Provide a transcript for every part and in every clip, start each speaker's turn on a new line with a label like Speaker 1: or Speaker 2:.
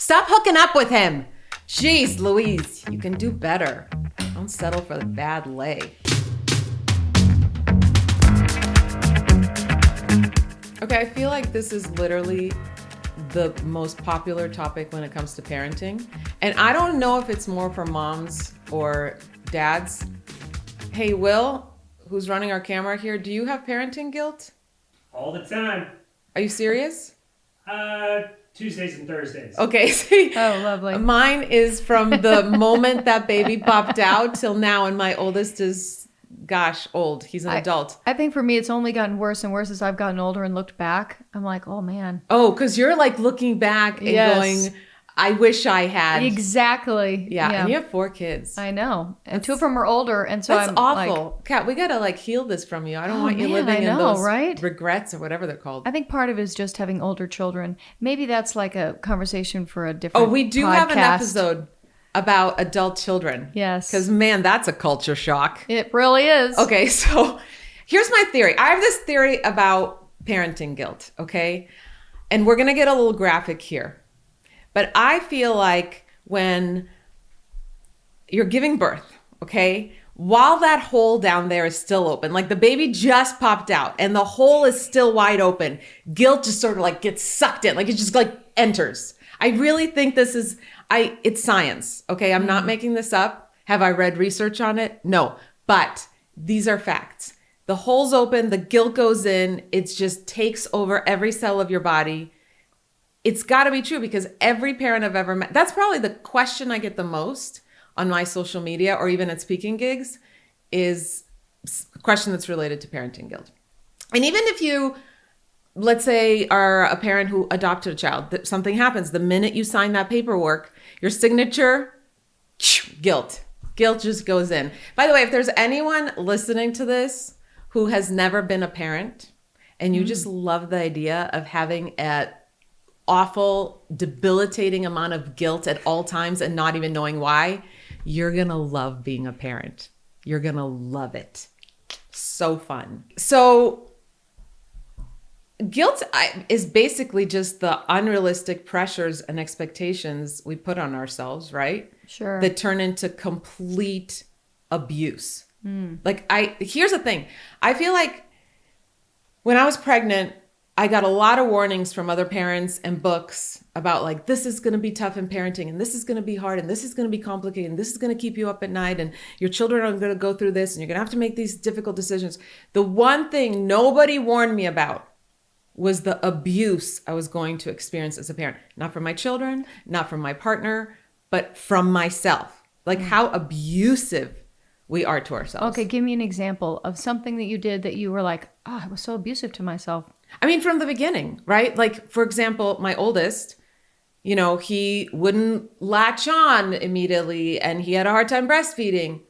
Speaker 1: Stop hooking up with him. Jeez, Louise, you can do better. Don't settle for the bad lay. Okay, I feel like this is literally the most popular topic when it comes to parenting. And I don't know if it's more for moms or dads. Hey, Will, who's running our camera here, do you have parenting guilt?
Speaker 2: All the time.
Speaker 1: Are you serious?
Speaker 2: Tuesdays and Thursdays.
Speaker 1: Okay. See,
Speaker 3: oh, lovely.
Speaker 1: Mine is from the moment that baby popped out till now, and my oldest is, gosh, old. He's an adult.
Speaker 3: I think for me, it's only gotten worse and worse as I've gotten older and looked back. I'm like, oh, man.
Speaker 1: Oh, because you're like looking back and going, I wish I had.
Speaker 3: Exactly.
Speaker 1: Yeah. And you have 4 kids.
Speaker 3: I know. And 2 of them are older. And so
Speaker 1: that's
Speaker 3: I'm
Speaker 1: awful.
Speaker 3: like,
Speaker 1: Kat, we got to like heal this from you. I don't want you living in those regrets or whatever they're called.
Speaker 3: I think part of it is just having older children. Maybe that's like a conversation for a different
Speaker 1: we do
Speaker 3: podcast.
Speaker 1: have an episode about adult children.
Speaker 3: Yes.
Speaker 1: Because, man, that's a culture shock.
Speaker 3: It really is.
Speaker 1: Okay, so here's my theory. I have this theory about parenting guilt, okay? And we're going to get a little graphic here. But I feel like when you're giving birth, okay, while that hole down there is still open, like the baby just popped out and the hole is still wide open, guilt just sort of like gets sucked in, like it just like enters. I really think this is, it's science, okay? I'm not making this up. Have I read research on it? No, but these are facts. The hole's open, the guilt goes in, it just takes over every cell of your body. It's got to be true because every parent I've ever met, that's probably the question I get the most on my social media or even at speaking gigs is a question that's related to parenting guilt. And even if you, let's say, are a parent who adopted a child, something happens. The minute you sign that paperwork, your signature, guilt just goes in. By the way, if there's anyone listening to this who has never been a parent and you just love the idea of having an awful, debilitating amount of guilt at all times and not even knowing why, you're going to love being a parent. You're going to love it. So fun. So guilt is basically just the unrealistic pressures and expectations we put on ourselves, right?
Speaker 3: Sure.
Speaker 1: That turn into complete abuse. Here's the thing. I feel like when I was pregnant, I got a lot of warnings from other parents and books about like, this is going to be tough in parenting and this is going to be hard and this is going to be complicated and this is going to keep you up at night and your children are going to go through this and you're going to have to make these difficult decisions. The one thing nobody warned me about was the abuse I was going to experience as a parent. Not from my children, not from my partner, but from myself. Like how abusive we are to ourselves.
Speaker 3: Okay, give me an example of something that you did that you were like, oh, I was so abusive to myself.
Speaker 1: I mean, from the beginning, right? Like, for example, my oldest, he wouldn't latch on immediately and he had a hard time breastfeeding.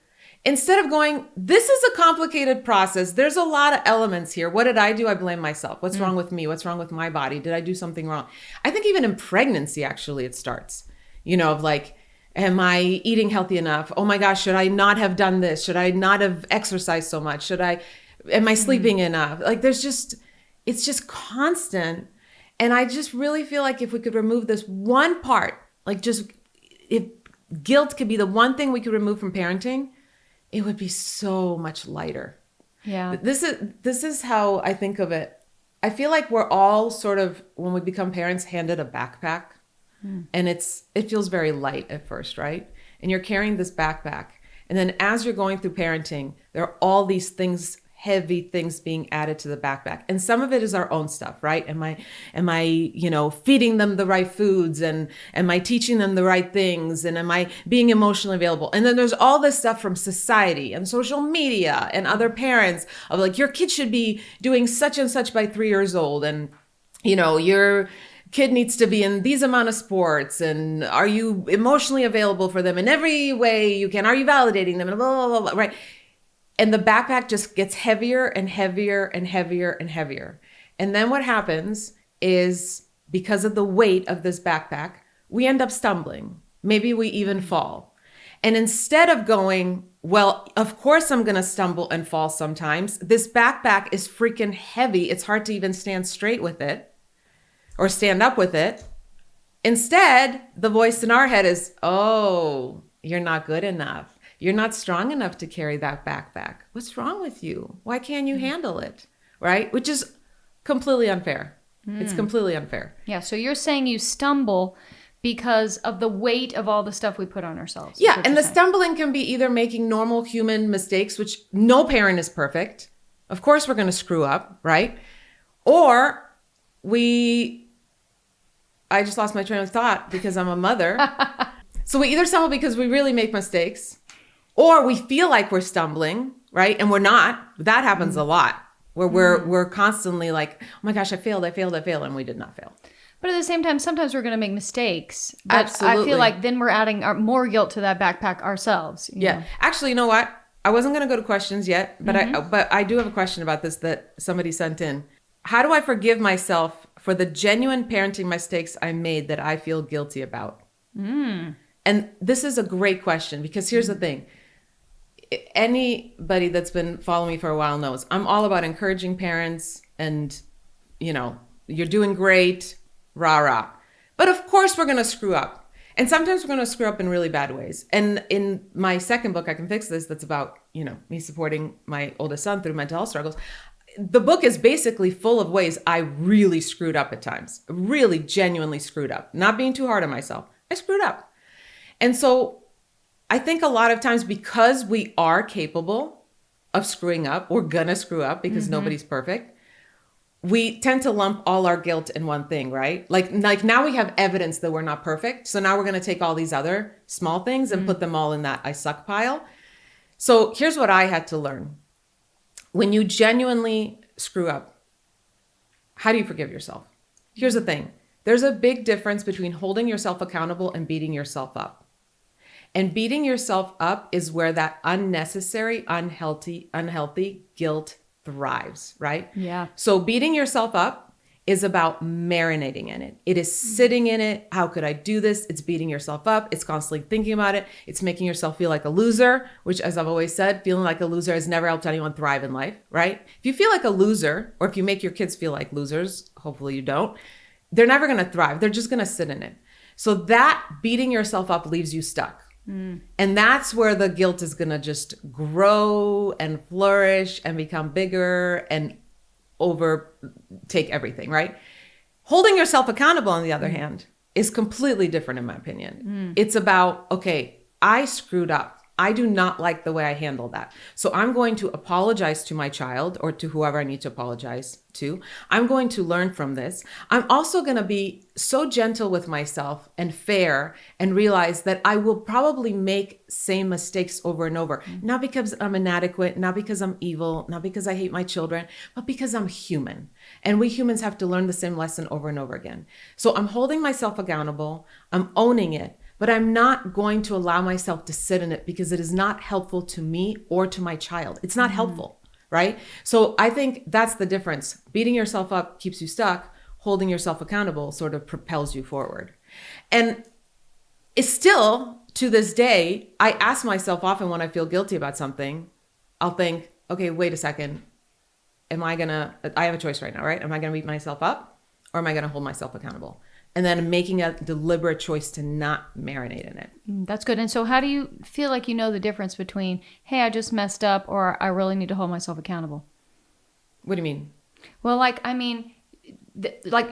Speaker 1: Instead of going, this is a complicated process. There's a lot of elements here. What did I do? I blame myself. What's wrong with me? What's wrong with my body? Did I do something wrong? I think even in pregnancy, actually, it starts, of like, am I eating healthy enough? Oh my gosh, should I not have done this? Should I not have exercised so much? Am I sleeping enough? Like it's just constant. And I just really feel like if we could remove this one part, like just if guilt could be the one thing we could remove from parenting, it would be so much lighter.
Speaker 3: Yeah.
Speaker 1: This is how I think of it. I feel like we're all sort of, when we become parents, handed a backpack. And it feels very light at first, right? And you're carrying this backpack. And then as you're going through parenting, there are all these things, heavy things being added to the backpack. And some of it is our own stuff, right? Am I, feeding them the right foods and am I teaching them the right things? And am I being emotionally available? And then there's all this stuff from society and social media and other parents of like, your kid should be doing such and such by 3 years old. And, your kid needs to be in these amount of sports. And are you emotionally available for them in every way you can? Are you validating them? And blah, blah, blah, blah, right? And the backpack just gets heavier and heavier and heavier and heavier. And then what happens is because of the weight of this backpack, we end up stumbling. Maybe we even fall. And instead of going, well, of course I'm going to stumble and fall sometimes, this backpack is freaking heavy. It's hard to even stand straight with it or stand up with it. Instead, the voice in our head is, oh, you're not good enough. You're not strong enough to carry that backpack. What's wrong with you? Why can't you handle it? Right? Which is completely unfair. It's completely unfair.
Speaker 3: Yeah. So you're saying you stumble because of the weight of all the stuff we put on ourselves.
Speaker 1: Yeah. And the stumbling can be either making normal human mistakes, which no parent is perfect. Of course, we're going to screw up, right? Or I just lost my train of thought because I'm a mother. So we either stumble because we really make mistakes, or we feel like we're stumbling, right? And we're not. That happens a lot, where we're constantly like, oh my gosh, I failed, and we did not fail.
Speaker 3: But at the same time, sometimes we're going to make mistakes. But
Speaker 1: Absolutely.
Speaker 3: I feel like then we're adding more guilt to that backpack ourselves. You know?
Speaker 1: Actually, you know what? I wasn't going to go to questions yet, but I do have a question about this that somebody sent in. How do I forgive myself for the genuine parenting mistakes I made that I feel guilty about? And this is a great question, because here's the thing. Anybody that's been following me for a while knows I'm all about encouraging parents and, you're doing great, rah, rah. But of course we're going to screw up. And sometimes we're going to screw up in really bad ways. And in my second book, I Can Fix This, that's about, me supporting my oldest son through mental health struggles. The book is basically full of ways I really screwed up at times, really genuinely screwed up, not being too hard on myself. I screwed up. And so I think a lot of times, because we are capable of screwing up, we're going to screw up because nobody's perfect. We tend to lump all our guilt in one thing, right? Like now we have evidence that we're not perfect. So now we're going to take all these other small things and put them all in that I suck pile. So here's what I had to learn. When you genuinely screw up, how do you forgive yourself? Here's the thing. There's a big difference between holding yourself accountable and beating yourself up. And beating yourself up is where that unnecessary, unhealthy guilt thrives, right?
Speaker 3: Yeah.
Speaker 1: So beating yourself up is about marinating in it. It is sitting in it. How could I do this? It's beating yourself up. It's constantly thinking about it. It's making yourself feel like a loser, which, as I've always said, feeling like a loser has never helped anyone thrive in life, right? If you feel like a loser, or if you make your kids feel like losers, hopefully you don't, they're never going to thrive. They're just going to sit in it. So that beating yourself up leaves you stuck. And that's where the guilt is going to just grow and flourish and become bigger and overtake everything, right? Holding yourself accountable, on the other hand, is completely different, in my opinion. It's about, okay, I screwed up. I do not like the way I handle that. So I'm going to apologize to my child, or to whoever I need to apologize to. I'm going to learn from this. I'm also going to be so gentle with myself and fair, and realize that I will probably make same mistakes over and over. Not because I'm inadequate, not because I'm evil, not because I hate my children, but because I'm human. And we humans have to learn the same lesson over and over again. So I'm holding myself accountable. I'm owning it. But I'm not going to allow myself to sit in it, because it is not helpful to me or to my child. It's not helpful, right? So I think that's the difference. Beating yourself up keeps you stuck. Holding yourself accountable sort of propels you forward. And it's still, to this day, I ask myself often when I feel guilty about something, I'll think, okay, wait a second. I have a choice right now, right? Am I going to beat myself up, or am I going to hold myself accountable? And then making a deliberate choice to not marinate in it.
Speaker 3: That's good. And so how do you feel like you know the difference between, hey, I just messed up, or I really need to hold myself accountable?
Speaker 1: What do you mean?
Speaker 3: Well,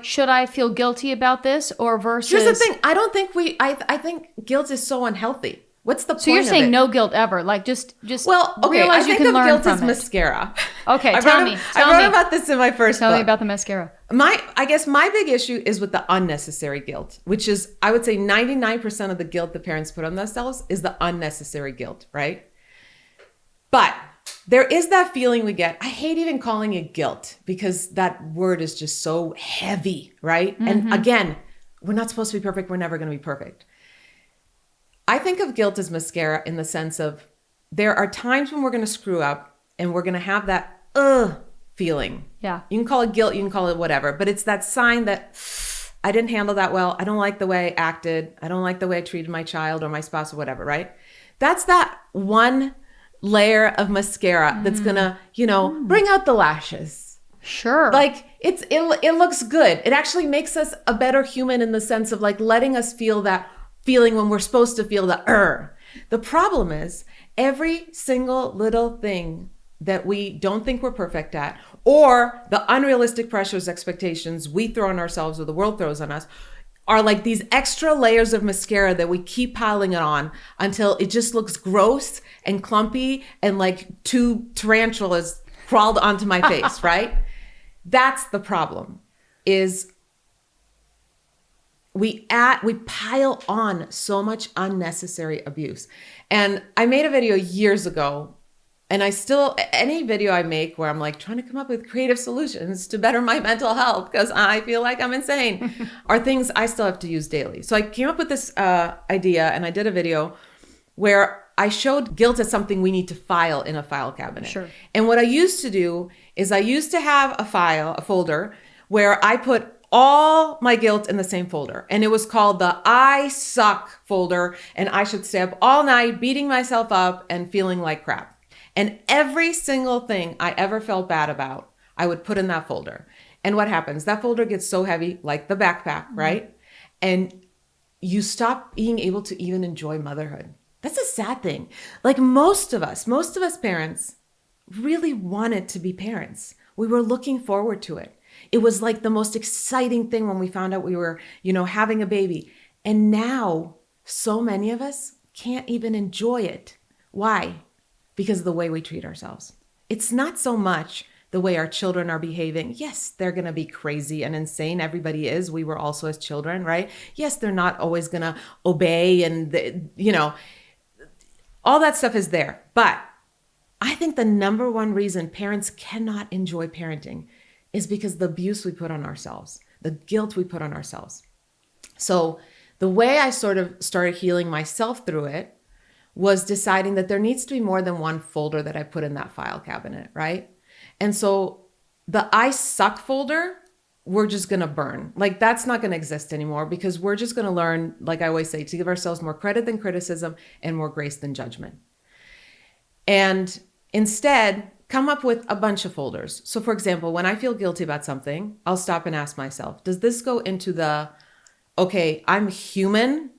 Speaker 3: should I feel guilty about this, or versus...
Speaker 1: Here's the thing. I don't think I think guilt is so unhealthy. What's the point of it?
Speaker 3: So you're saying no guilt ever? Just
Speaker 1: well, okay.
Speaker 3: realize
Speaker 1: I think
Speaker 3: you can
Speaker 1: of
Speaker 3: learn
Speaker 1: guilt
Speaker 3: from
Speaker 1: as
Speaker 3: it.
Speaker 1: Mascara.
Speaker 3: Okay,
Speaker 1: I wrote about this in my first book.
Speaker 3: Tell me about the mascara.
Speaker 1: I guess my big issue is with the unnecessary guilt, which is, I would say 99% of the guilt the parents put on themselves is the unnecessary guilt, right? But there is that feeling we get. I hate even calling it guilt, because that word is just so heavy, right? And again, we're not supposed to be perfect. We're never going to be perfect. I think of guilt as mascara, in the sense of, there are times when we're going to screw up and we're going to have that feeling.
Speaker 3: Yeah.
Speaker 1: You can call it guilt, you can call it whatever, but it's that sign that I didn't handle that well. I don't like the way I acted. I don't like the way I treated my child or my spouse or whatever, right? That's that one layer of mascara that's going to, bring out the lashes.
Speaker 3: Sure.
Speaker 1: Like it looks good. It actually makes us a better human in the sense of like letting us feel that feeling when we're supposed to feel the. The problem is every single little thing that we don't think we're perfect at, or the unrealistic pressures, expectations we throw on ourselves or the world throws on us, are like these extra layers of mascara that we keep piling it on until it just looks gross and clumpy and like two tarantulas crawled onto my face, right? That's the problem, is we pile on so much unnecessary abuse. And I made a video years ago, and any video I make where I'm like trying to come up with creative solutions to better my mental health because I feel like I'm insane are things I still have to use daily. So I came up with this idea, and I did a video where I showed guilt as something we need to file in a file cabinet.
Speaker 3: Sure.
Speaker 1: And what I used to do is I used to have a folder where I put all my guilt in the same folder. And it was called the I suck folder. And I should stay up all night beating myself up and feeling like crap. And every single thing I ever felt bad about, I would put in that folder. And what happens? That folder gets so heavy, like the backpack, right? And you stop being able to even enjoy motherhood. That's a sad thing. Like most of us parents really wanted to be parents. We were looking forward to it. It was like the most exciting thing when we found out we were, having a baby. And now so many of us can't even enjoy it. Why? Because of the way we treat ourselves. It's not so much the way our children are behaving. Yes, they're going to be crazy and insane. Everybody is. We were also as children, right? Yes, they're not always going to obey and, all that stuff is there. But I think the number one reason parents cannot enjoy parenting is because the abuse we put on ourselves, the guilt we put on ourselves. So the way I sort of started healing myself through it was deciding that there needs to be more than one folder that I put in that file cabinet, right? And so the I suck folder, we're just going to burn. Like that's not going to exist anymore because we're just going to learn, like I always say, to give ourselves more credit than criticism and more grace than judgment. And instead, come up with a bunch of folders. So for example, when I feel guilty about something, I'll stop and ask myself, does this go into okay, I'm human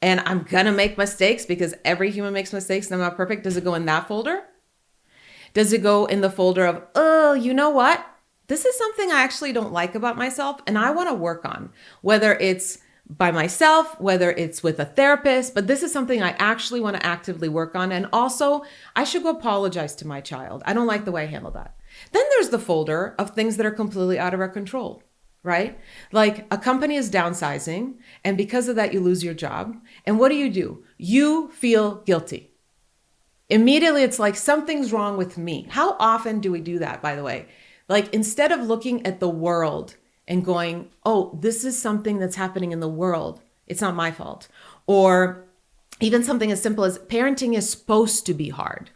Speaker 1: and I'm going to make mistakes because every human makes mistakes and I'm not perfect. Does it go in that folder? Does it go in the folder of, oh, you know what? This is something I actually don't like about myself and I want to work on, whether it's by myself, whether it's with a therapist, but this is something I actually want to actively work on. And also, I should go apologize to my child. I don't like the way I handle that. Then there's the folder of things that are completely out of our control, right? Like a company is downsizing, and because of that, you lose your job. And what do? You feel guilty. Immediately, it's like something's wrong with me. How often do we do that, by the way? Like instead of looking at the world and going, oh, this is something that's happening in the world. It's not my fault. Or even something as simple as parenting is supposed to be hard.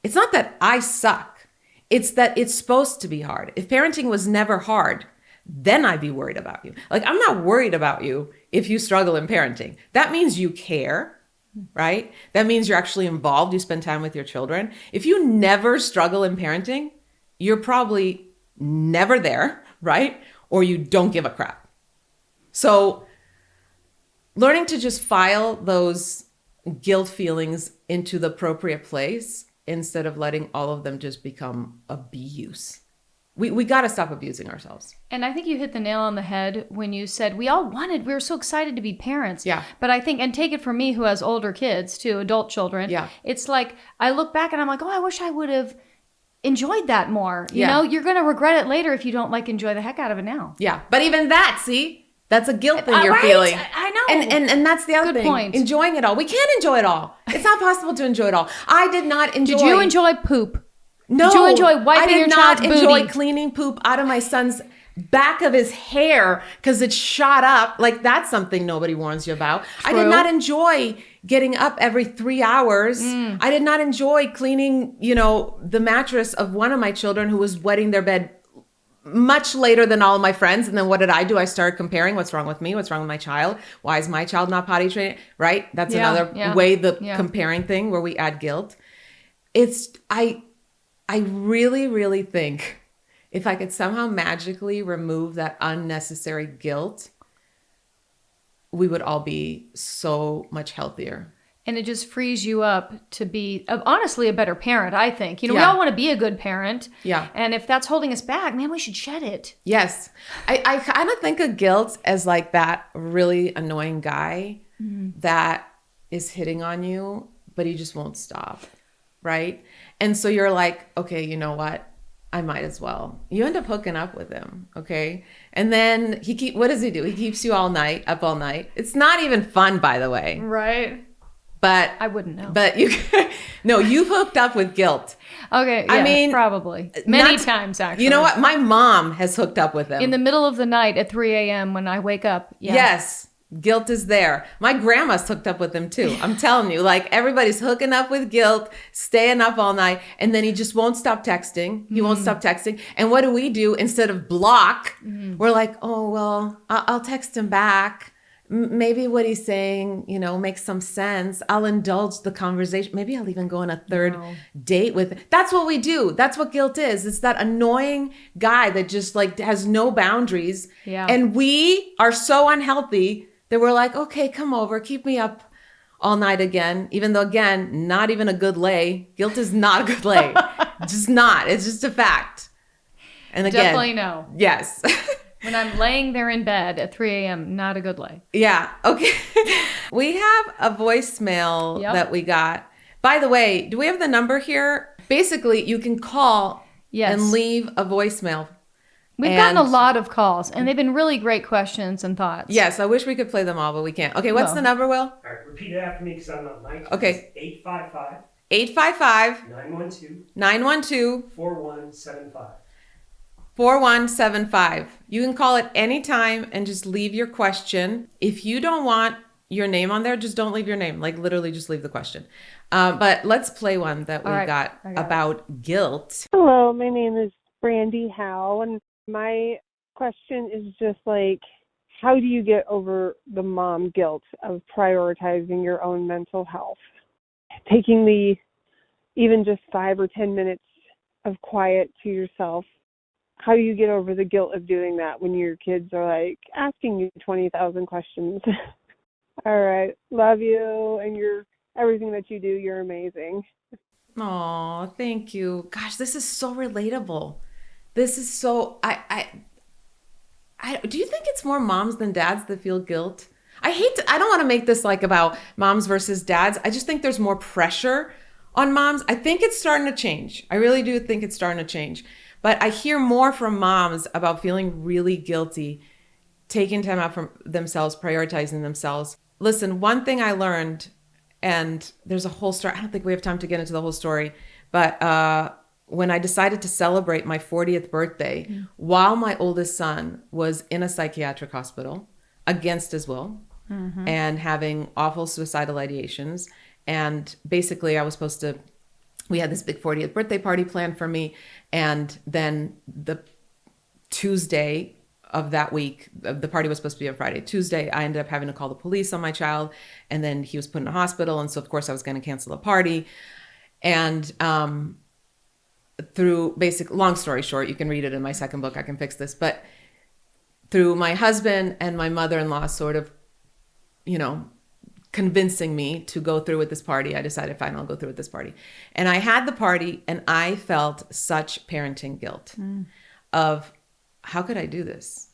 Speaker 1: It's not that I suck. It's that it's supposed to be hard. If parenting was never hard, then I'd be worried about you. Like I'm not worried about you if you struggle in parenting. That means you care, right? That means you're actually involved. You spend time with your children. If you never struggle in parenting, you're probably never there, right? Or you don't give a crap. So learning to just file those guilt feelings into the appropriate place instead of letting all of them just become abuse. We got to stop abusing ourselves.
Speaker 3: And I think you hit the nail on the head when you said we were so excited to be parents.
Speaker 1: Yeah.
Speaker 3: But I think, and take it from me who has older kids too, adult children.
Speaker 1: Yeah.
Speaker 3: It's like, I look back and I'm like, oh, I wish I would have enjoyed that more. You
Speaker 1: Yeah.
Speaker 3: know, you're going to regret it later if you don't enjoy the heck out of it now.
Speaker 1: Yeah. But even that, see, that's a guilt thing you're
Speaker 3: Right?
Speaker 1: feeling.
Speaker 3: I know.
Speaker 1: And that's the other
Speaker 3: Good
Speaker 1: thing.
Speaker 3: point.
Speaker 1: Enjoying it all. We can't enjoy it all. It's not possible to enjoy it all. I did not enjoy.
Speaker 3: Did you enjoy poop?
Speaker 1: No.
Speaker 3: Did you enjoy wiping your child's
Speaker 1: I did not enjoy
Speaker 3: booty?
Speaker 1: cleaning poop out of my son's back of his hair because it shot up. Like that's something nobody warns you about. I did
Speaker 3: True.
Speaker 1: not enjoy getting up every 3 hours. I did not enjoy cleaning, the mattress of one of my children who was wetting their bed much later than all of my friends. And then what did? I started comparing what's wrong with me, what's wrong with my child. Why is my child not potty trained? Right? That's another way, comparing thing where we add guilt. I really, really think if I could somehow magically remove that unnecessary guilt, we would all be so much healthier.
Speaker 3: And it just frees you up to be, honestly, a better parent, I think. We
Speaker 1: Yeah.
Speaker 3: all want to be a good parent.
Speaker 1: Yeah.
Speaker 3: And if that's holding us back, man, we should shed it.
Speaker 1: Yes. I kind of think of guilt as like that really annoying guy that is hitting on you, but he just won't stop. Right. And so you're like, okay, you know what? I might as well. You end up hooking up with him. Okay. And then what does he do? He keeps you up all night. It's not even fun, by the way.
Speaker 3: Right.
Speaker 1: But
Speaker 3: I wouldn't know.
Speaker 1: But you've hooked up with guilt.
Speaker 3: Okay. Yeah,
Speaker 1: I mean,
Speaker 3: probably. Many times, actually.
Speaker 1: You know what? My mom has hooked up with him.
Speaker 3: In the middle of the night at 3 a.m. when I wake up. Yeah.
Speaker 1: Yes. Guilt is there. My grandma's hooked up with him too. I'm telling you, like everybody's hooking up with guilt, staying up all night, and then he just won't stop texting. He won't stop texting. And what do? Instead of block, we're like, oh, well, I'll text him back. Maybe what he's saying, makes some sense. I'll indulge the conversation. Maybe I'll even go on a third date with. That's what we do. That's what guilt is. It's that annoying guy that just like has no boundaries.
Speaker 3: Yeah.
Speaker 1: And we are so unhealthy that we're like, okay, come over, keep me up all night again. Even though, again, not even a good lay. Guilt is not a good lay. Just not. It's just a fact. And again.
Speaker 3: Definitely no.
Speaker 1: Yes.
Speaker 3: When I'm laying there in bed at 3 a.m., not a good lay.
Speaker 1: Yeah. Okay. We have a voicemail that we got. By the way, do we have the number here? Basically, you can call and leave a voicemail.
Speaker 3: We've gotten a lot of calls, and they've been really great questions and thoughts.
Speaker 1: Yes, I wish we could play them all, but we can't. Okay, what's the number, Will?
Speaker 2: All right, repeat it after me because I'm not mic.
Speaker 1: Okay.
Speaker 2: 855
Speaker 1: 855
Speaker 2: 912
Speaker 1: 912
Speaker 2: 4175.
Speaker 1: 4175. You can call at any time and just leave your question. If you don't want your name on there, just don't leave your name. Like literally just leave the question. But let's play one that we got about guilt.
Speaker 4: Hello, my name is Brandy Howe, and my question is just like, how do you get over the mom guilt of prioritizing your own mental health? Taking even just 5 or 10 minutes of quiet to yourself. How do you get over the guilt of doing that when your kids are like asking you 20,000 questions? All right. Love you, and everything that you do, you're amazing.
Speaker 1: Oh, thank you. Gosh, this is so relatable. This is so, do you think it's more moms than dads that feel guilt? I don't want to make this like about moms versus dads. I just think there's more pressure on moms. I think it's starting to change. I really do think it's starting to change. But I hear more from moms about feeling really guilty, taking time out from themselves, prioritizing themselves. Listen, one thing I learned, and there's a whole story. I don't think we have time to get into the whole story, but when I decided to celebrate my 40th birthday, while my oldest son was in a psychiatric hospital against his will and having awful suicidal ideations, and basically we had this big 40th birthday party planned for me. And then the Tuesday of that week, the party was supposed to be on Friday. Tuesday, I ended up having to call the police on my child. And then he was put in a hospital. And so, of course, I was going to cancel the party. And long story short, you can read it in my second book, I Can Fix This. But through my husband and my mother-in-law sort of, convincing me to go through with this party, I decided, fine, I'll go through with this party. And I had the party, and I felt such parenting guilt of, how could I do this?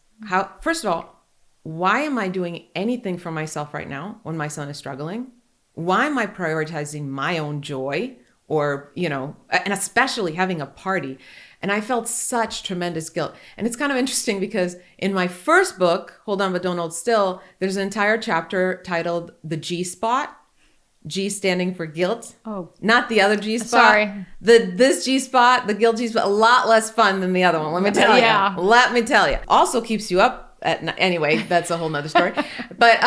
Speaker 1: First of all, why am I doing anything for myself right now when my son is struggling? Why am I prioritizing my own joy and especially having a party? And I felt such tremendous guilt. And it's kind of interesting because in my first book, Hold On But Don't Hold Still, there's an entire chapter titled The G Spot. G standing for guilt. Oh. Not the other G spot.
Speaker 3: Sorry.
Speaker 1: This G spot, the guilt G spot, a lot less fun than the other one. Let me tell you. Let me tell you. Also keeps you up at night. Anyway, that's a whole nother story. But,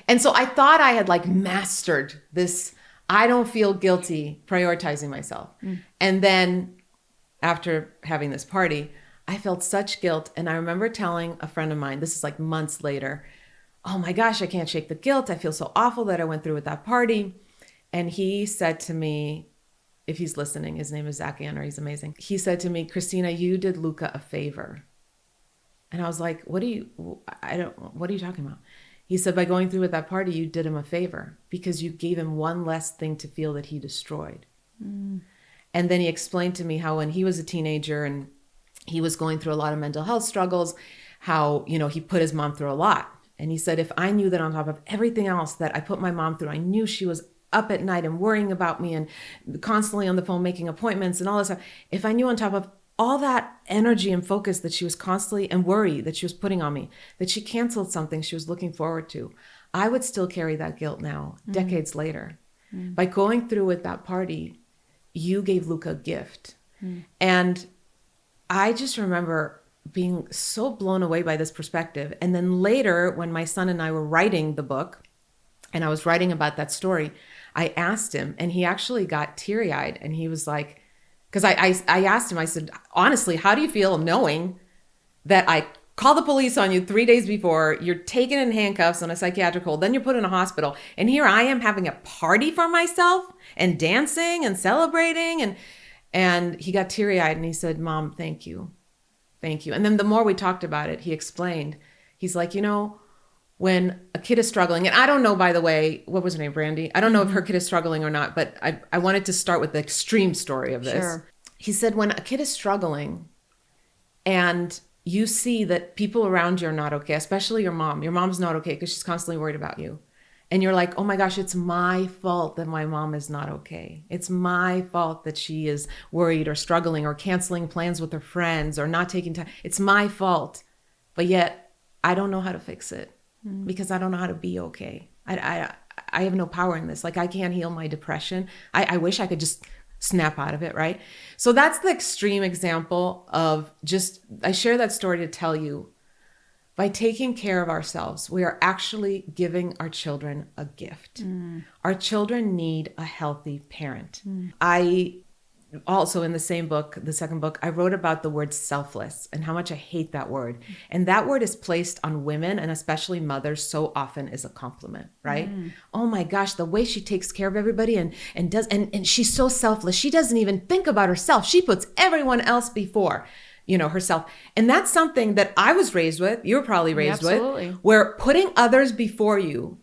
Speaker 1: and so I thought I had like mastered this. I don't feel guilty prioritizing myself. And then after having this party, I felt such guilt. And I remember telling a friend of mine, this is like months later, oh my gosh, I can't shake the guilt. I feel so awful that I went through with that party. And he said to me, if he's listening. His name is Zach Anner. He's amazing. He said to me, Kristina, you did Luca a favor. And I was like, what are you talking about? He said, by going through with that party, you did him a favor because you gave him one less thing to feel that he destroyed. And then he explained to me how when he was a teenager and he was going through a lot of mental health struggles, how, he put his mom through a lot. And he said, if I knew that on top of everything else that I put my mom through, I knew she was up at night and worrying about me and constantly on the phone making appointments and all this stuff. If I knew on top of all that energy and focus that she was constantly and worry that she was putting on me, that she canceled something she was looking forward to, I would still carry that guilt now, decades later. By going through with that party, you gave Luca a gift. And I just remember being so blown away by this perspective. And then later, when my son and I were writing the book, and I was writing about that story, I asked him, and he actually got teary-eyed, and he was like, because I asked him, I said, honestly, how do you feel knowing that I called the police on you 3 days before, you're taken in handcuffs on a psychiatric hold, then you're put in a hospital, and here I am having a party for myself and dancing and celebrating, and he got teary-eyed and he said, Mom, thank you. Thank you. And then the more we talked about it, he explained, he's like, when a kid is struggling, and I don't know, by the way, what was her name, Brandy? I don't know if her kid is struggling or not, but I wanted to start with the extreme story of this.
Speaker 3: Sure.
Speaker 1: He said, when a kid is struggling and you see that people around you are not okay, especially your mom's not okay because she's constantly worried about you. And you're like, oh my gosh, it's my fault that my mom is not okay. It's my fault that she is worried or struggling or canceling plans with her friends or not taking time. It's my fault. But yet I don't know how to fix it because I don't know how to be okay. I have no power in this. Like, I can't heal my depression. I wish I could just snap out of it, right? So that's the extreme example of I share that story to tell you, by taking care of ourselves, we are actually giving our children a gift. Our children need a healthy parent. I also, in the same book, the second book, I wrote about the word selfless and how much I hate that word. And that word is placed on women and especially mothers so often as a compliment, right? Oh my gosh, the way she takes care of everybody and she's so selfless. She doesn't even think about herself. She puts everyone else before, herself. And that's something that I was raised with. You were probably raised with, where putting others before you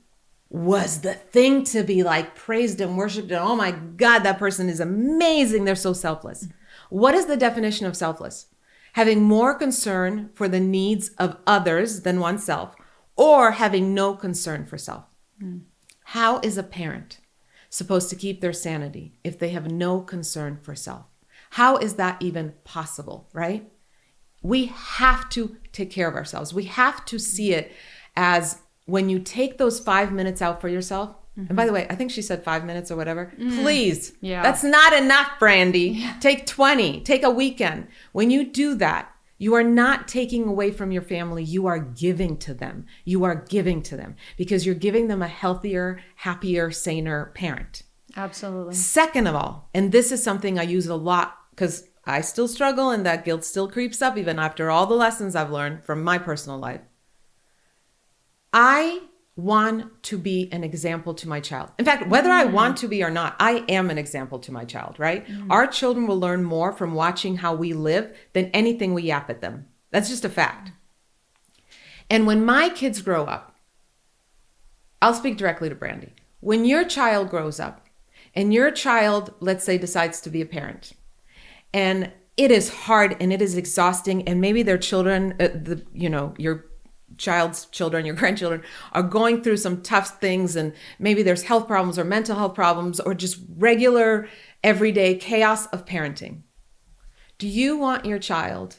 Speaker 1: was the thing to be like praised and worshiped. And oh my God, that person is amazing. They're so selfless. What is the definition of selfless? Having more concern for the needs of others than oneself, or having no concern for self. How is a parent supposed to keep their sanity if they have no concern for self? How is that even possible, right? We have to take care of ourselves. We have to see it as when you take those 5 minutes out for yourself. And by the way, I think she said 5 minutes or whatever. Please. Yeah. That's not enough, Brandy. Yeah. Take 20. Take a weekend. When you do that, you are not taking away from your family. You are giving to them. You are giving to them because you're giving them a healthier, happier, saner parent.
Speaker 3: Absolutely.
Speaker 1: Second of all, and this is something I use a lot because I still struggle and that guilt still creeps up even after all the lessons I've learned from my personal life. I want to be an example to my child. In fact, whether I want to be or not, I am an example to my child, right? Our children will learn more from watching how we live than anything we yap at them. That's just a fact. And when my kids grow up, I'll speak directly to Brandy. When your child grows up and your child, let's say, decides to be a parent, and it is hard and it is exhausting, and maybe their children, your child's children, your grandchildren are going through some tough things, and maybe there's health problems or mental health problems or just regular everyday chaos of parenting. Do you want your child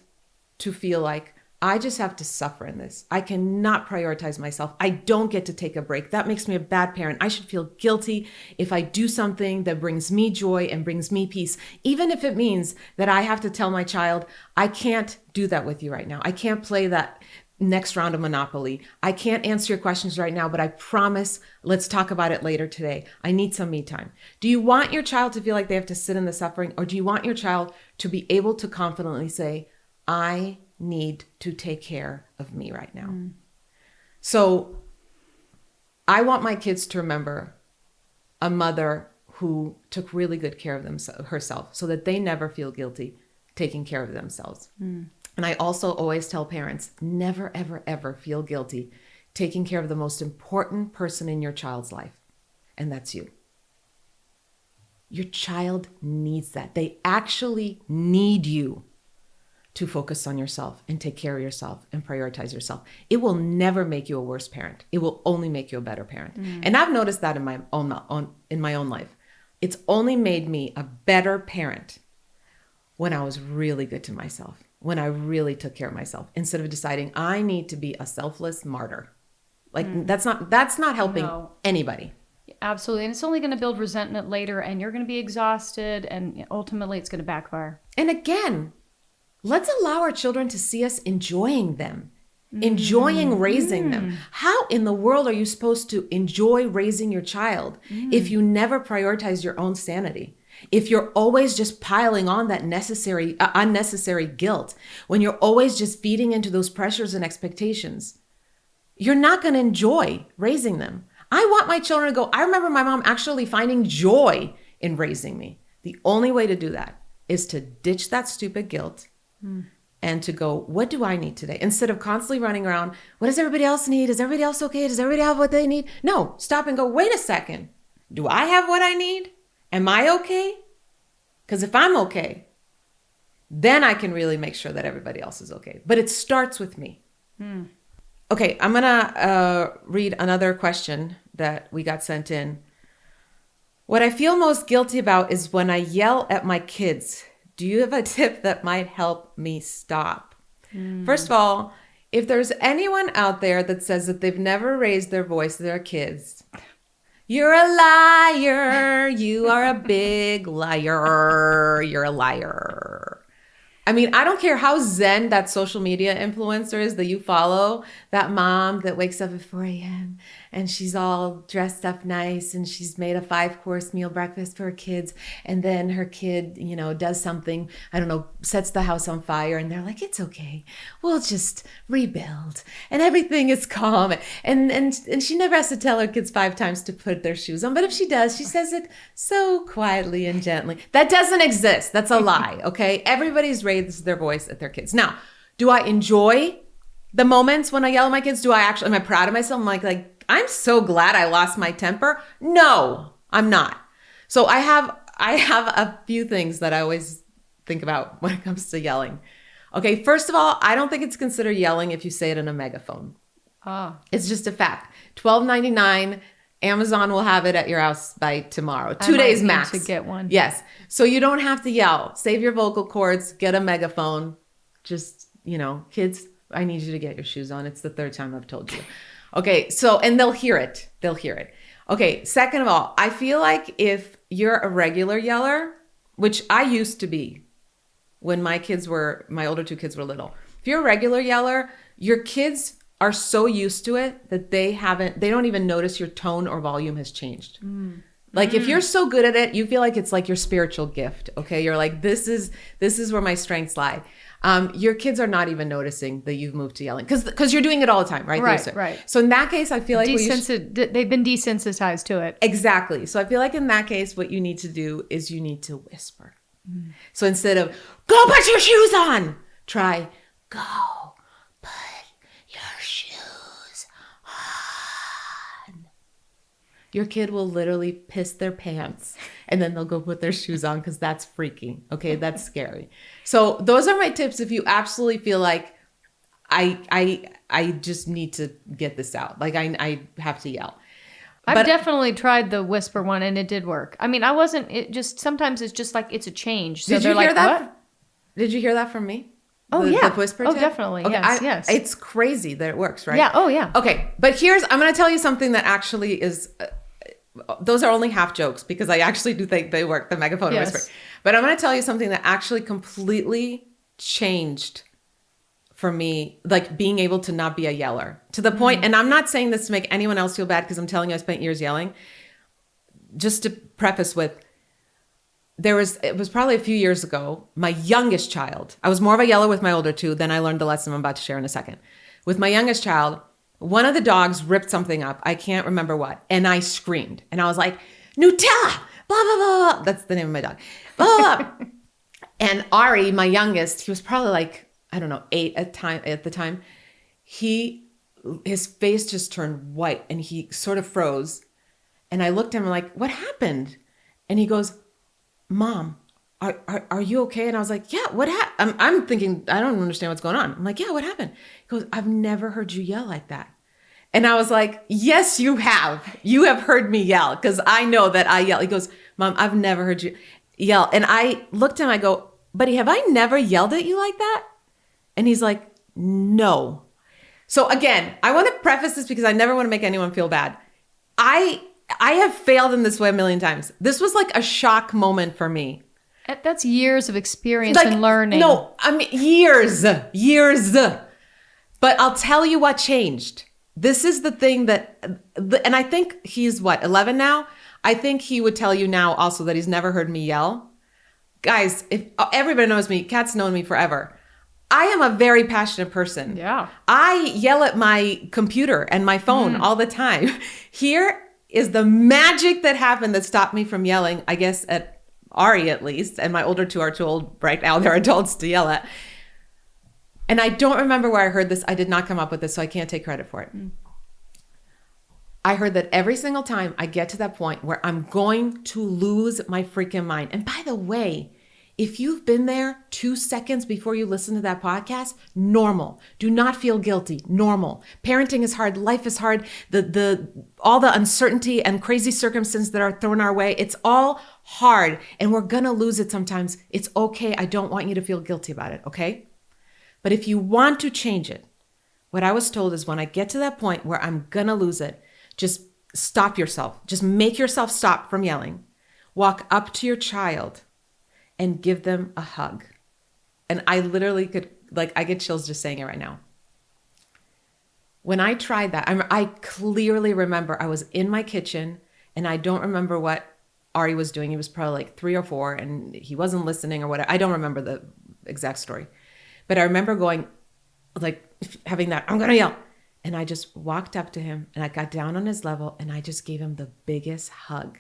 Speaker 1: to feel like, I just have to suffer in this? I cannot prioritize myself. I don't get to take a break. That makes me a bad parent. I should feel guilty if I do something that brings me joy and brings me peace, even if it means that I have to tell my child, I can't do that with you right now. I can't play that next round of Monopoly. I can't answer your questions right now, but I promise let's talk about it later today. I need some me time. Do you want your child to feel like they have to sit in the suffering, or do you want your child to be able to confidently say, I need to take care of me right now? So I want my kids to remember a mother who took really good care of herself so that they never feel guilty taking care of themselves. And I also always tell parents, never, ever, ever feel guilty taking care of the most important person in your child's life. And that's you. Your child needs that. They actually need you to focus on yourself and take care of yourself and prioritize yourself. It will never make you a worse parent. It will only make you a better parent. And I've noticed that in my own life. It's only made me a better parent when I was really good to myself, when I really took care of myself, instead of deciding I need to be a selfless martyr. Like that's not helping anybody.
Speaker 3: Absolutely. And it's only going to build resentment later, and you're going to be exhausted, and ultimately it's going to backfire.
Speaker 1: And again, let's allow our children to see us enjoying them, enjoying raising them. How in the world are you supposed to enjoy raising your child if you never prioritize your own sanity? If you're always just piling on that unnecessary guilt, when you're always just feeding into those pressures and expectations, you're not going to enjoy raising them. I want my children to go, I remember my mom actually finding joy in raising me. The only way to do that is to ditch that stupid guilt and to go, what do I need today? Instead of constantly running around, what does everybody else need? Is everybody else okay? Does everybody have what they need? No, stop and go, wait a second. Do I have what I need? Am I okay? Because if I'm okay, then I can really make sure that everybody else is okay. But it starts with me. Okay, I'm going to read another question that we got sent in. What I feel most guilty about is when I yell at my kids. Do you have a tip that might help me stop? First of all, if there's anyone out there that says that they've never raised their voice to their kids, you're a liar. You are a big liar. You're a liar. I mean, I don't care how zen that social media influencer is that you follow, that mom that wakes up at 4 a.m. and she's all dressed up nice and she's made a 5-course meal breakfast for her kids. And then her kid, does something, I don't know, sets the house on fire. And they're like, it's okay. We'll just rebuild and everything is calm. And she never has to tell her kids 5 times to put their shoes on. But if she does, she says it so quietly and gently. That doesn't exist. That's a lie. Okay. Everybody's raised their voice at their kids. Now, do I enjoy the moments when I yell at my kids? Am I proud of myself? I'm like, I'm so glad I lost my temper. No, I'm not. So I have a few things that I always think about when it comes to yelling. Okay. First of all, I don't think it's considered yelling if you say it in a megaphone. It's just a fact. $12.99. Amazon will have it at your house by tomorrow. 2 days max.
Speaker 3: To get one.
Speaker 1: Yes. So you don't have to yell. Save your vocal cords. Get a megaphone. Just, kids, I need you to get your shoes on. It's the 3rd time I've told you. Okay. So, and they'll hear it. They'll hear it. Okay. Second of all, I feel like if you're a regular yeller, which I used to be when my older 2 kids were little. If you're a regular yeller, your kids are so used to it that they don't even notice your tone or volume has changed. Like if you're so good at it, you feel like it's like your spiritual gift. Okay. You're like, this is where my strengths lie. Your kids are not even noticing that you've moved to yelling because you're doing it all the time, right?
Speaker 3: Right.
Speaker 1: So in that case, I feel like
Speaker 3: they've been desensitized to it.
Speaker 1: Exactly. So I feel like in that case, what you need to do is you need to whisper. So instead of go put your shoes on, try go put your shoes on. Your kid will literally piss their pants and then they'll go put their shoes on because that's freaky. Okay, that's scary. So those are my tips if you absolutely feel like I just need to get this out. Like I have to yell.
Speaker 3: I've definitely tried the whisper one and it did work. I mean, sometimes it's just like it's a change. So
Speaker 1: did you hear that? What? Did you hear that from me?
Speaker 3: Oh, yeah.
Speaker 1: The whisper
Speaker 3: tip?
Speaker 1: tip?
Speaker 3: Definitely.
Speaker 1: Okay,
Speaker 3: Yes.
Speaker 1: It's crazy that it works, right?
Speaker 3: Yeah. Oh, yeah.
Speaker 1: Okay. But I'm going to tell you something that actually is, those are only half jokes because I actually do think they work, the megaphone and whisper. But I'm going to tell you something that actually completely changed for me, like being able to not be a yeller to the point, and I'm not saying this to make anyone else feel bad because I'm telling you I spent years yelling. Just to preface with, it was probably a few years ago, my youngest child, I was more of a yeller with my older 2, then I learned the lesson I'm about to share in a second. With my youngest child, one of the dogs ripped something up. I can't remember what. And I screamed and I was like, Nutella, blah, blah, blah, blah. That's the name of my dog. Blah, blah, blah. And Ari, my youngest, he was probably like, I don't know, 8 at the time. His face just turned white and he sort of froze. And I looked at him like, what happened? And he goes, Mom, are you okay? And I was like, yeah, what happened? I'm thinking, I don't understand what's going on. I'm like, yeah, what happened? He goes, I've never heard you yell like that. And I was like, yes, you have. You have heard me yell because I know that I yell. He goes, Mom, I've never heard you yell. And I looked at him, I go, buddy, have I never yelled at you like that? And he's like, no. So again, I want to preface this because I never want to make anyone feel bad. I have failed in this way a million times. This was like a shock moment for me.
Speaker 3: That's years of experience and learning.
Speaker 1: No, I mean, years. But I'll tell you what changed. This is the thing and I think he's 11 now? I think he would tell you now also that he's never heard me yell. Guys, if everybody knows me, Kat's known me forever. I am a very passionate person.
Speaker 3: Yeah.
Speaker 1: I yell at my computer and my phone all the time. Here is the magic that happened that stopped me from yelling, I guess at Ari at least, and my older 2 are too old right now. They're adults to yell at. And I don't remember where I heard this. I did not come up with this, so I can't take credit for it. I heard that every single time I get to that point where I'm going to lose my freaking mind. And by the way, if you've been there 2 seconds before you listen to that podcast, normal. Do not feel guilty. Normal. Parenting is hard. Life is hard. All the uncertainty and crazy circumstances that are thrown our way, it's all hard. And we're going to lose it sometimes. It's okay. I don't want you to feel guilty about it. Okay? But if you want to change it, what I was told is when I get to that point where I'm going to lose it, just stop yourself. Just make yourself stop from yelling. Walk up to your child and give them a hug. And I literally I get chills just saying it right now. When I tried that, I clearly remember I was in my kitchen and I don't remember what Ari was doing. He was probably like 3 or 4 and he wasn't listening or whatever. I don't remember the exact story. But I remember going, having that, I'm going to yell. And I just walked up to him and I got down on his level and I just gave him the biggest hug.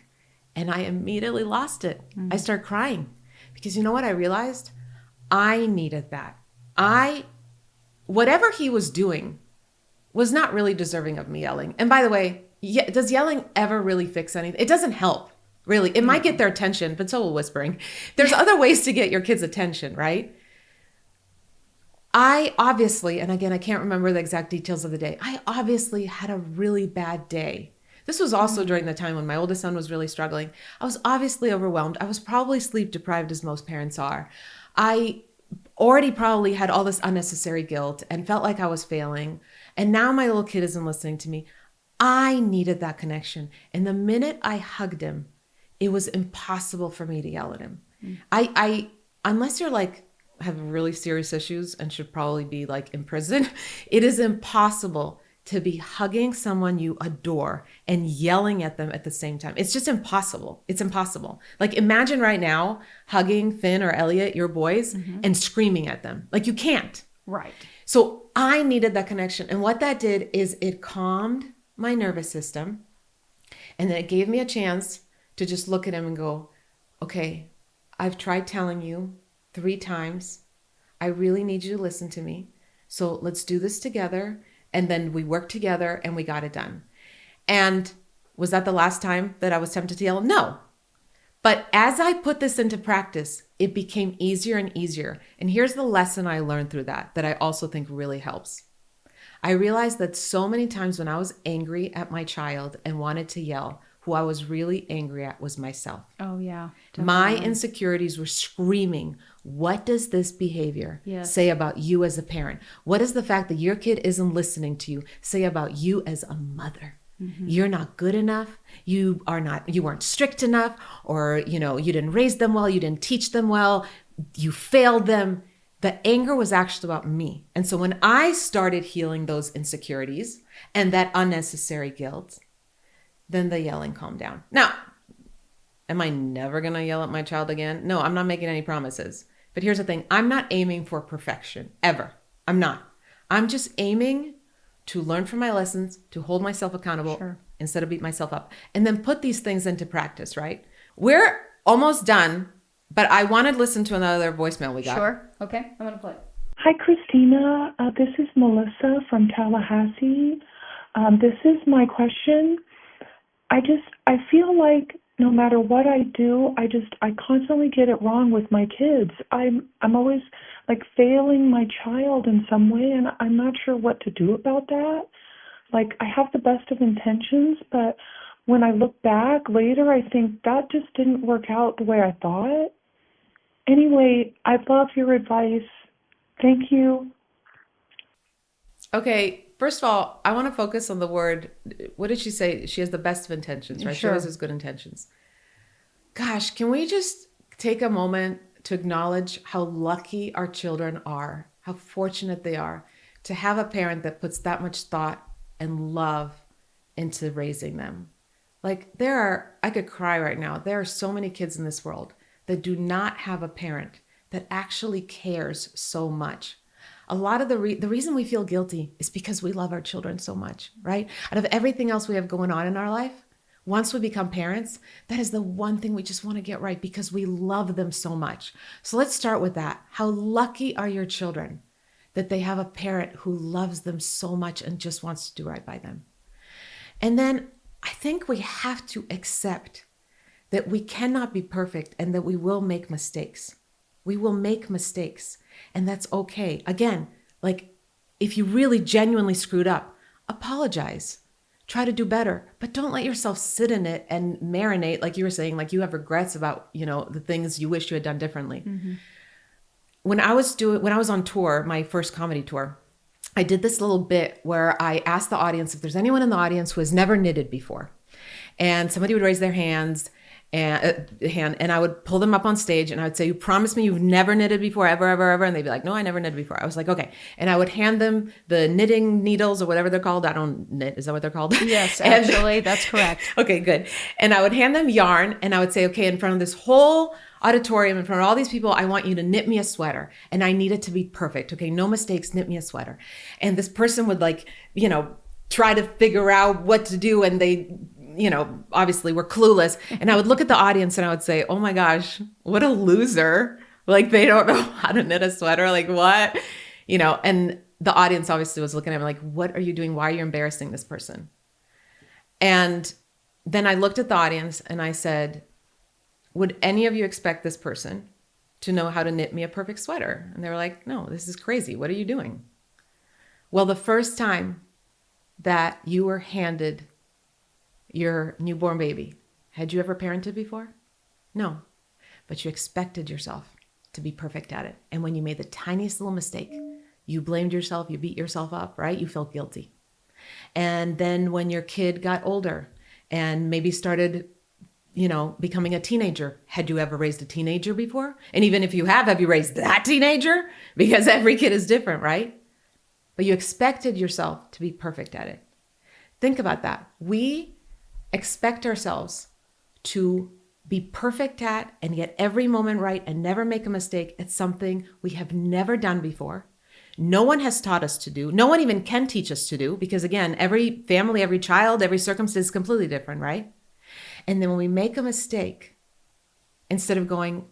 Speaker 1: And I immediately lost it. I started crying because you know what I realized? I needed that. Whatever he was doing was not really deserving of me yelling. And by the way, does yelling ever really fix anything? It doesn't help, really. It might get their attention, but so will whispering. There's other ways to get your kids' attention, right? I obviously, and again, I can't remember the exact details of the day. I obviously had a really bad day. This was also during the time when my oldest son was really struggling. I was obviously overwhelmed. I was probably sleep deprived as most parents are. I already probably had all this unnecessary guilt and felt like I was failing. And now my little kid isn't listening to me. I needed that connection. And the minute I hugged him, it was impossible for me to yell at him. Unless you're have really serious issues and should probably be in prison, it is impossible to be hugging someone you adore and yelling at them at the same time. It's just impossible. It's impossible. Imagine right now hugging Finn or Elliot, your boys, and screaming at them. You can't.
Speaker 3: Right.
Speaker 1: So I needed that connection. And what that did is it calmed my nervous system. And then it gave me a chance to just look at him and go, okay, I've tried telling you 3 times. I really need you to listen to me. So let's do this together. And then we worked together and we got it done. And was that the last time that I was tempted to yell? No. But as I put this into practice, it became easier and easier. And here's the lesson I learned through that I also think really helps. I realized that so many times when I was angry at my child and wanted to yell, who I was really angry at was myself.
Speaker 3: Oh, yeah. Definitely.
Speaker 1: My insecurities were screaming, what does this behavior say about you as a parent? What does the fact that your kid isn't listening to you say about you as a mother? You're not good enough. You weren't strict enough, or, you didn't raise them well. You didn't teach them well. You failed them. The anger was actually about me. And so when I started healing those insecurities and that unnecessary guilt, then the yelling calmed down. Now, am I never going to yell at my child again? No, I'm not making any promises. But here's the thing. I'm not aiming for perfection, ever. I'm not. I'm just aiming to learn from my lessons, to hold myself accountable instead of beat myself up. And then put these things into practice, right? We're almost done, but I want to listen to another voicemail we got.
Speaker 3: Sure. Okay. I'm going to play.
Speaker 5: Hi, Kristina. This is Melissa from Tallahassee. This is my question. I feel like no matter what I do, I constantly get it wrong with my kids. I'm always like failing my child in some way, and I'm not sure what to do about that. Like, I have the best of intentions, but when I look back later, I think that just didn't work out the way I thought. Anyway, I'd love your advice. Thank you.
Speaker 1: Okay, first of all, I want to focus on the word, what did she say? She has the best of intentions, right? She
Speaker 3: Sure.
Speaker 1: always has good intentions. Gosh, can we just take a moment to acknowledge how lucky our children are, how fortunate they are to have a parent that puts that much thought and love into raising them. Like I could cry right now. There are so many kids in this world that do not have a parent that actually cares so much. A lot of the reason we feel guilty is because we love our children so much, right? Out of everything else we have going on in our life, once we become parents, that is the one thing we just want to get right because we love them so much. So let's start with that. How lucky are your children that they have a parent who loves them so much and just wants to do right by them? And then I think we have to accept that we cannot be perfect and that we will make mistakes. We will make mistakes, and that's okay. Again, like if you really genuinely screwed up, apologize. Try to do better, but don't let yourself sit in it and marinate, like you were saying, like you have regrets about, the things you wish you had done differently. Mm-hmm. When I was on tour, my first comedy tour, I did this little bit where I asked the audience if there's anyone in the audience who has never knitted before. And somebody would raise their hand, and I would pull them up on stage and I would say, you promise me you've never knitted before, ever, ever, ever? And they'd be like, no, I never knitted before. I was like, okay. And I would hand them the knitting needles or whatever they're called. I don't knit. Is that what they're called?
Speaker 3: Yes, actually, that's correct.
Speaker 1: Okay, good. And I would hand them yarn and I would say, okay, in front of this whole auditorium, in front of all these people, I want you to knit me a sweater. And I need it to be perfect. Okay, no mistakes, knit me a sweater. And this person would try to figure out what to do. And they obviously we're clueless. And I would look at the audience and I would say, oh my gosh, what a loser. Like they don't know how to knit a sweater. Like what? And the audience obviously was looking at me like, what are you doing? Why are you embarrassing this person? And then I looked at the audience and I said, would any of you expect this person to know how to knit me a perfect sweater? And they were like, no, this is crazy. What are you doing? Well, the first time that you were handed your newborn baby, had you ever parented before? No, but you expected yourself to be perfect at it. And when you made the tiniest little mistake, you blamed yourself, you beat yourself up, right? You felt guilty. And then when your kid got older and maybe started, becoming a teenager, had you ever raised a teenager before? And even if you have you raised that teenager? Because every kid is different, right? But you expected yourself to be perfect at it. Think about that. We expect ourselves to be perfect at and get every moment right and never make a mistake at something we have never done before. No one has taught us to do. No one even can teach us to do because, again, every family, every child, every circumstance is completely different, right? And then when we make a mistake, instead of going,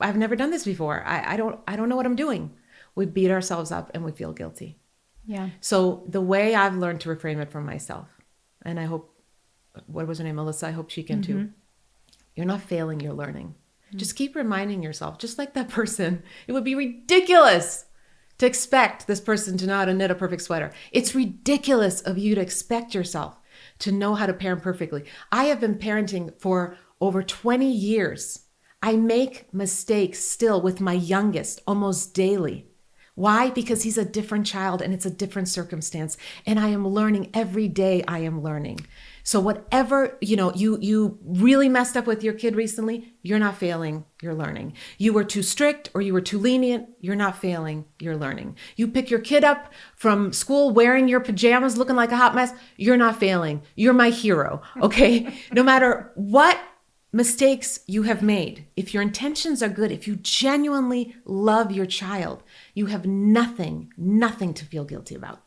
Speaker 1: I've never done this before. I don't know what I'm doing. We beat ourselves up and we feel guilty.
Speaker 3: Yeah.
Speaker 1: So the way I've learned to reframe it for myself, and I hope, what was her name, Melissa? I hope she can too. You're not failing, you're learning. Just keep reminding yourself, just like that person, it would be ridiculous to expect this person to know how to knit a perfect sweater. It's ridiculous of you to expect yourself to know how to parent perfectly. I have been parenting for over 20 years. I make mistakes still with my youngest almost daily. Why? Because he's a different child and it's a different circumstance. And I am learning every day. I am learning. So whatever, you really messed up with your kid recently, you're not failing, you're learning. You were too strict or you were too lenient, you're not failing, you're learning. You pick your kid up from school wearing your pajamas, looking like a hot mess, you're not failing. You're my hero, okay? No matter what mistakes you have made, if your intentions are good, if you genuinely love your child, you have nothing to feel guilty about.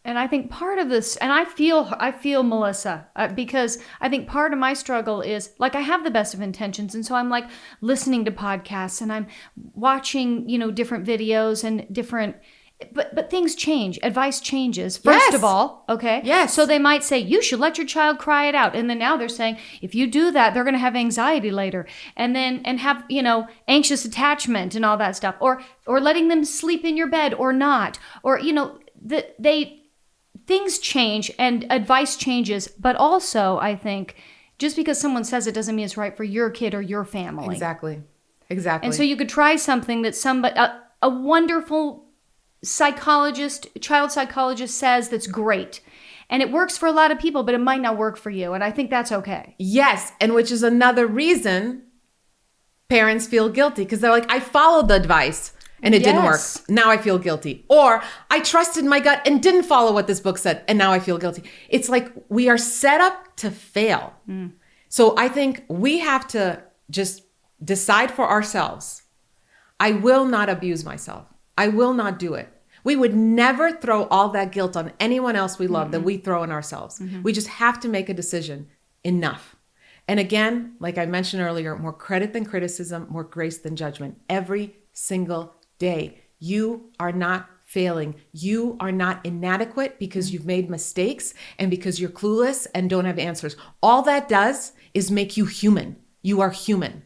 Speaker 3: And I think part of this, and I feel Melissa, because I think part of my struggle is like I have the best of intentions, and so I'm like listening to podcasts and I'm watching, different videos and different, but things change. Advice changes. First of all, okay,
Speaker 1: Yes.
Speaker 3: So they might say you should let your child cry it out, and then now they're saying if you do that, they're going to have anxiety later, and have anxious attachment and all that stuff, or letting them sleep in your bed or not, or things change and advice changes, but also I think just because someone says it doesn't mean it's right for your kid or your family.
Speaker 1: Exactly.
Speaker 3: And so you could try something that a wonderful child psychologist says that's great. And it works for a lot of people, but it might not work for you. And I think that's okay.
Speaker 1: Yes. And which is another reason parents feel guilty, because they're like, I followed the advice and it didn't work. Now I feel guilty. Or I trusted my gut and didn't follow what this book said, and now I feel guilty. It's like we are set up to fail. So I think we have to just decide for ourselves, I will not abuse myself. I will not do it. We would never throw all that guilt on anyone else we love that we throw on ourselves. We just have to make a decision. Enough. And again, like I mentioned earlier, more credit than criticism, more grace than judgment. Every single day. You are not failing. You are not inadequate because you've made mistakes and because you're clueless and don't have answers. All that does is make you human. You are human.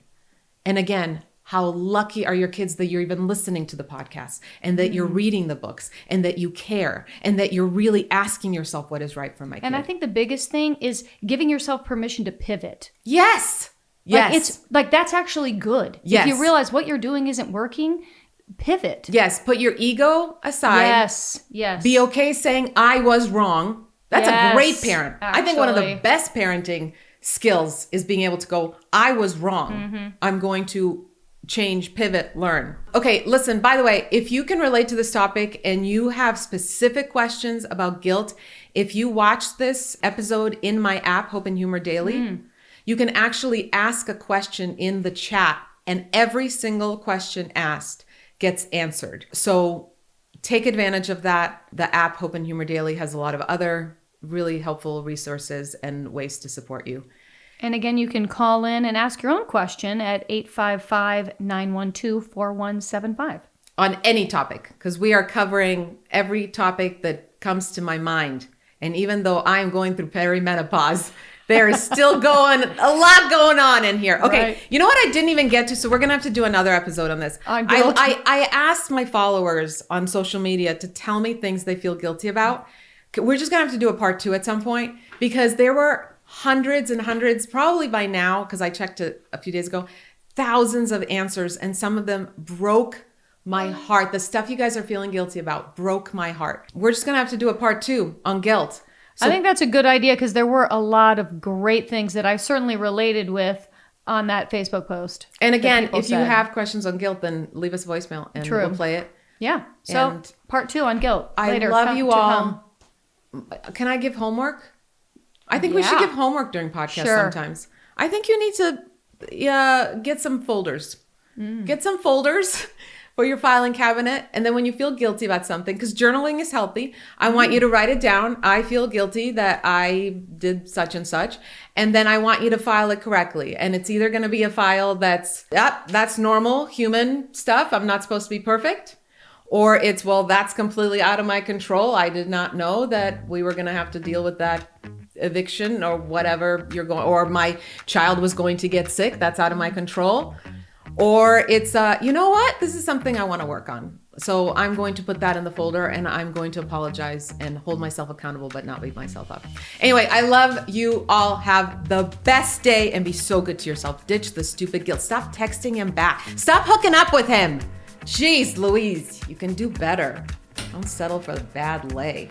Speaker 1: And again, how lucky are your kids that you're even listening to the podcast and that you're reading the books and that you care and that you're really asking yourself what is right for my kid.
Speaker 3: And I think the biggest thing is giving yourself permission to pivot.
Speaker 1: Yes. Yes.
Speaker 3: It's like that's actually good.
Speaker 1: Yes.
Speaker 3: If you realize what you're doing isn't working, pivot.
Speaker 1: Yes. Put your ego aside.
Speaker 3: Yes.
Speaker 1: Be okay saying I was wrong. That's a great parent. I think one of the best parenting skills is being able to go, I was wrong. I'm going to change, pivot, learn. Okay, listen, by the way, if you can relate to this topic and you have specific questions about guilt, if you watch this episode in my app, Hope and Humor Daily, you can actually ask a question in the chat and every single question asked gets answered. So take advantage of that. The app, Hope and Humor Daily, has a lot of other really helpful resources and ways to support you.
Speaker 3: And again, you can call in and ask your own question at 855-912-4175.
Speaker 1: On any topic, because we are covering every topic that comes to my mind. And even though I'm going through perimenopause, there is still a lot going on in here. Okay, right. You know what I didn't even get to? So we're going to have to do another episode on this. I asked my followers on social media to tell me things they feel guilty about. We're just going to have to do a part 2 at some point, because there were hundreds and hundreds, probably by now, because I checked it a few days ago, thousands of answers, and some of them broke my heart. The stuff you guys are feeling guilty about broke my heart. We're just going to have to do a part 2 on guilt. So,
Speaker 3: I think that's a good idea, because there were a lot of great things that I certainly related with on that Facebook post.
Speaker 1: And again, if you have questions on guilt, then leave us a voicemail and we'll play it.
Speaker 3: Yeah. So and part 2 on guilt. Later.
Speaker 1: I love you all. Can I give homework? I think we should give homework during podcasts sometimes. I think you need to get some folders. Get some folders for your filing cabinet. And then when you feel guilty about something, because journaling is healthy, I want you to write it down. I feel guilty that I did such and such. And then I want you to file it correctly. And it's either going to be a file that's normal human stuff. I'm not supposed to be perfect. Or it's, well, that's completely out of my control. I did not know that we were going to have to deal with that eviction or whatever you're going, or my child was going to get sick. That's out of my control. Or it's, you know what? This is something I want to work on. So I'm going to put that in the folder and I'm going to apologize and hold myself accountable, but not beat myself up. Anyway, I love you all. Have the best day and be so good to yourself. Ditch the stupid guilt. Stop texting him back. Stop hooking up with him. Jeez Louise, you can do better. Don't settle for the bad lay.